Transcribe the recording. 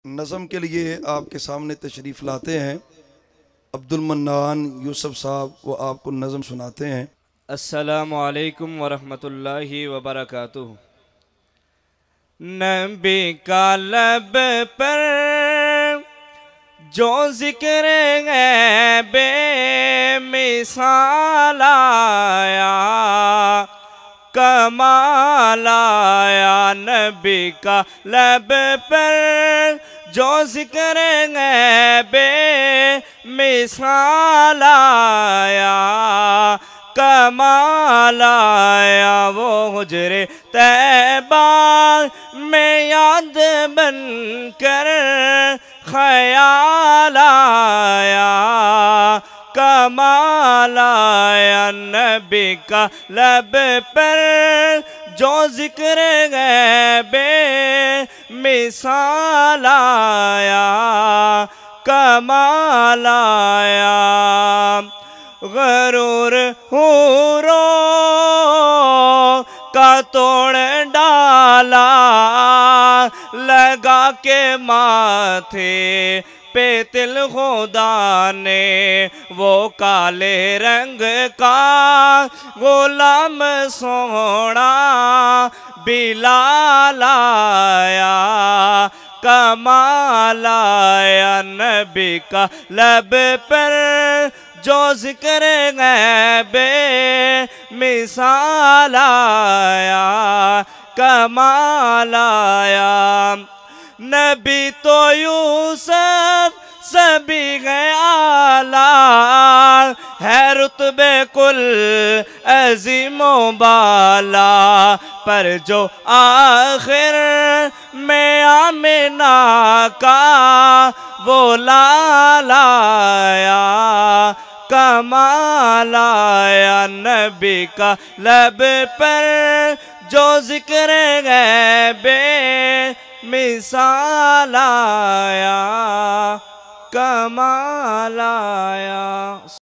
नज़म के लिए आपके सामने तशरीफ़ लाते हैं अब्दुल मन्नान यूसुफ साहब, वो आपको नज़म सुनाते हैं। अस्सलामु अलैकुम वरहमतुल्लाहि वबरकातुहू। नबी का लब पर जो जिक्र है बेमिसाल आया, कमाल आया। नबी का लब पर जो जिक्र है बेमिसाल आया, कमाल आया। वो हुजरे तैबा में याद बन कर ख्याल आया, कमाल आया। नबी का लब पर जो जिक्र है बेमिसाल आया, कमाल आया। गरूर हूरों का तोड़ डाला, लगा के माथे पे तिल खुदा ने। वो काले रंग का गुलाम सोना बिलाल आया, कमाल आया। नबी का लब पर जो जिक्र है बेमिसाल आया, कमाल आया। नबी तो यूसुफ सभी है आला, है रुतबे कुल अज़ीमो बाला। पर जो आखिर में आमिना का वो लाल आया, कमाल आया। नबी का लब पर जो जिक्र है बेमिसाल आया, कमाल आया।